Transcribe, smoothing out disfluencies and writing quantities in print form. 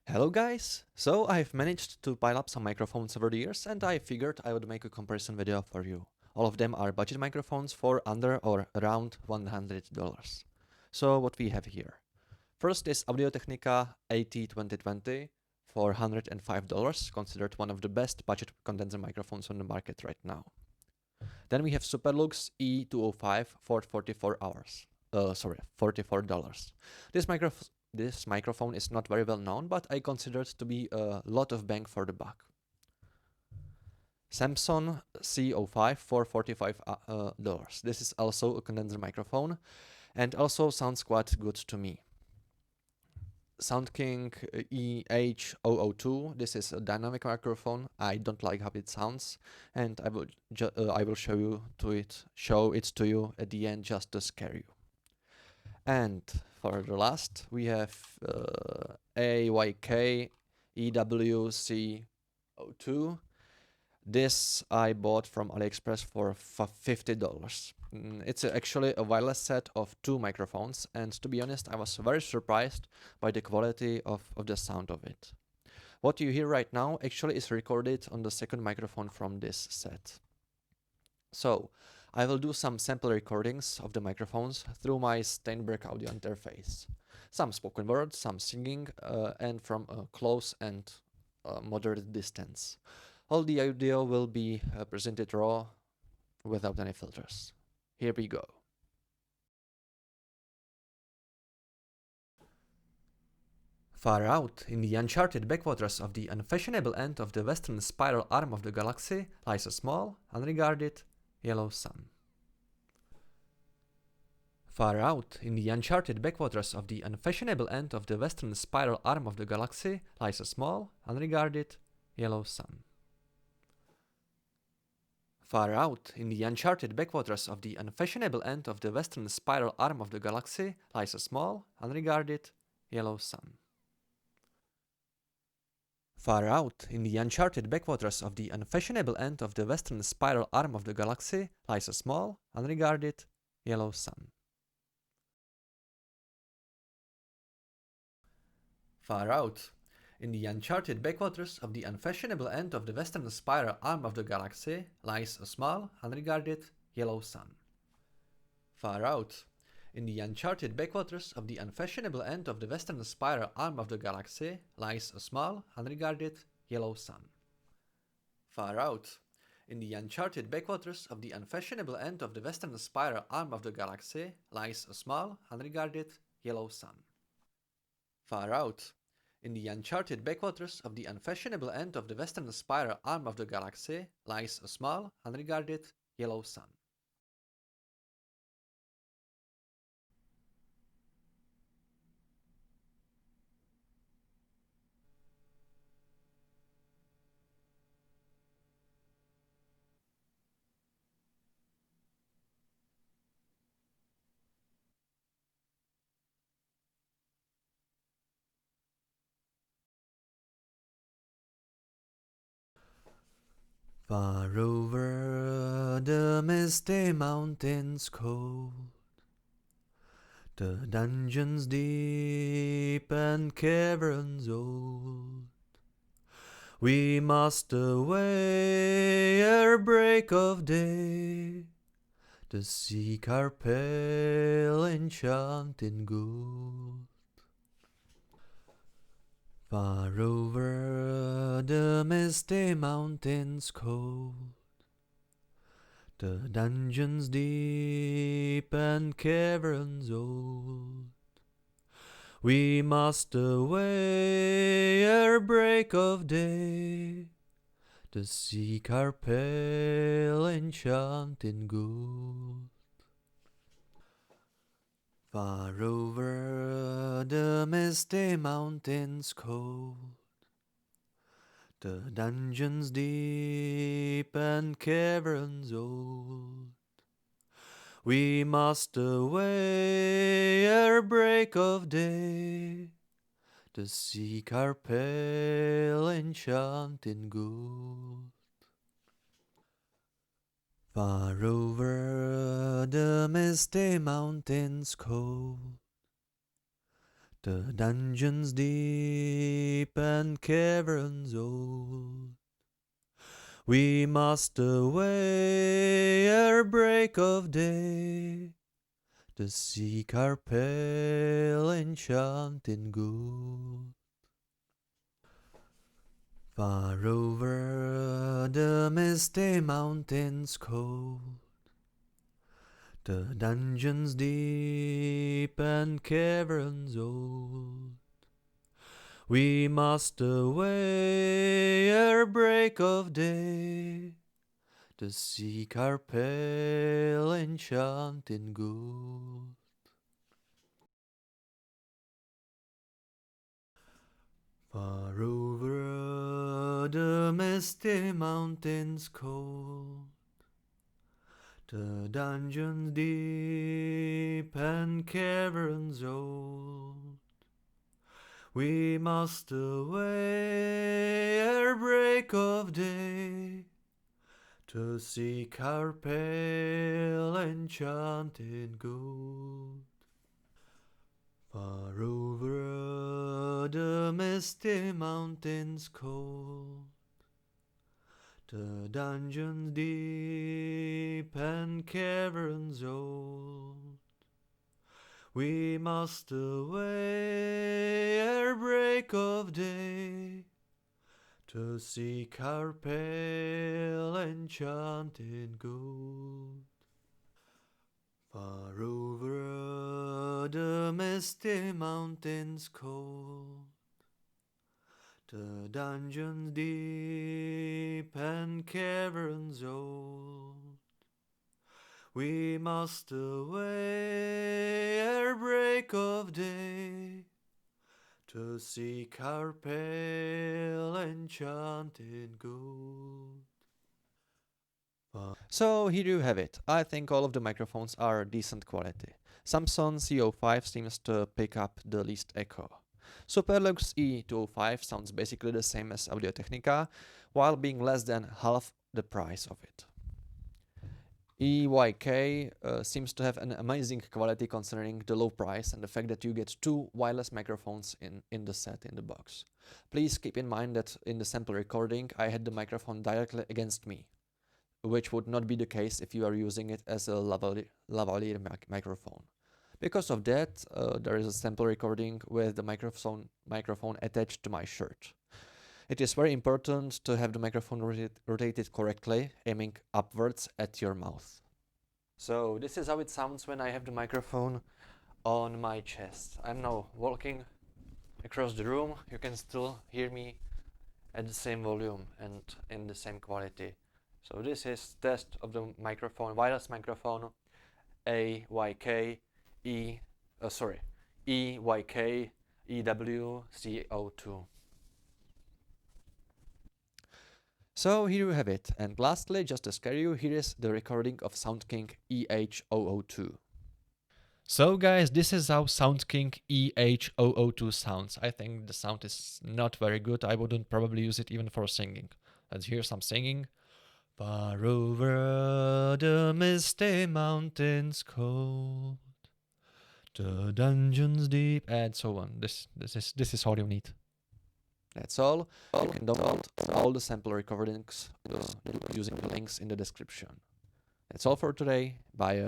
Hello guys! So I've managed to pile up some microphones over the years and I figured I would make a comparison video for you. All of them are budget microphones for under or around $100. So what we have here. First is Technica AT2020 for $105, considered one of the best budget condenser microphones on the market right now. Then we have Superlux E205 for $44. This microphone is not very well known, but I consider it to be a lot of bang for the buck. Samson C05 for $45. This is also a condenser microphone and also sounds quite good to me. Soundking EH002. This is a dynamic microphone. I don't like how it sounds, and I will show it to you at the end just to scare you. And for the last, we have EYK EW-C02. This I bought from AliExpress for $50. It's actually a wireless set of two microphones, and to be honest, I was very surprised by the quality of the sound of it. What you hear right now actually is recorded on the second microphone from this set. So, I will do some sample recordings of the microphones through my Steinberg audio interface. Some spoken words, some singing, and from a close and moderate distance. All the audio will be presented raw, without any filters. Here we go. Far out, in the uncharted backwaters of the unfashionable end of the western spiral arm of the galaxy, lies a small, unregarded, yellow sun. Far out, in the uncharted backwaters of the unfashionable end of the western spiral arm of the galaxy, lies a small, unregarded, yellow sun. Far out, in the uncharted backwaters of the unfashionable end of the western spiral arm of the galaxy, lies a small, unregarded, yellow sun. Far out, in the uncharted backwaters of the unfashionable end of the western spiral arm of the galaxy, lies a small, unregarded, yellow sun. Far out, in the uncharted backwaters of the unfashionable end of the western spiral arm of the galaxy, lies a small, unregarded, yellow sun. Far out, in the uncharted backwaters of the unfashionable end of the western spiral arm of the galaxy, lies a small, unregarded, yellow sun. Far out, in the uncharted backwaters of the unfashionable end of the western spiral arm of the galaxy, lies a small, unregarded, yellow sun. Far out, in the uncharted backwaters of the unfashionable end of the western spiral arm of the galaxy, lies a small, unregarded, yellow sun. Far over the misty mountains cold, the dungeons deep and caverns old, we must away ere break of day to seek our pale enchanting gold. Far over the misty mountains cold, the dungeons deep and caverns old, we must away ere break of day to seek our pale enchanting gold. Far over the misty mountains cold, the dungeons deep and caverns old, we must away ere break of day to seek our pale enchanting gold. Far over the misty mountains cold, the dungeons deep deep and caverns old. We must away ere break of day to seek our pale enchanting gold. Far over the misty mountains cold, the dungeons deep and caverns old, we must away ere break of day to seek our pale enchanting gold. Far over the misty mountains cold, the dungeons deep and caverns old, we must away ere break of day to seek our pale enchanted gold. Far over the misty mountains cold, the dungeons deep and caverns old, we must away ere break of day to seek our pale enchanted gold. Far over the misty mountains cold, the dungeons deep and caverns old, we must away ere break of day to seek our pale enchanted gold. So here you have it. I think all of the microphones are decent quality. Samson C05 seems to pick up the least echo. Superlux E205 sounds basically the same as Audio Technica, while being less than half the price of it. EYK seems to have an amazing quality considering the low price and the fact that you get two wireless microphones in the set, in the box. Please keep in mind that in the sample recording I had the microphone directly against me, which would not be the case if you are using it as a lavalier microphone. Because of that, there is a sample recording with the microphone attached to my shirt. It is very important to have the microphone rotated correctly, aiming upwards at your mouth. So this is how it sounds when I have the microphone on my chest. I'm now walking across the room. You can still hear me at the same volume and in the same quality. So this is test of the microphone, wireless microphone EYK EW-C02. So here you have it, and lastly, just to scare you, here is the recording of Soundking EH002. So guys, this is how Soundking EH002 sounds. I think the sound is not very good. I wouldn't probably use it even for singing. Let's hear some singing. Far over the misty mountains cold, the dungeons deep, and so on. This is all you need. That's all. You can download all the sample recordings using the links in the description. That's all for today. Bye.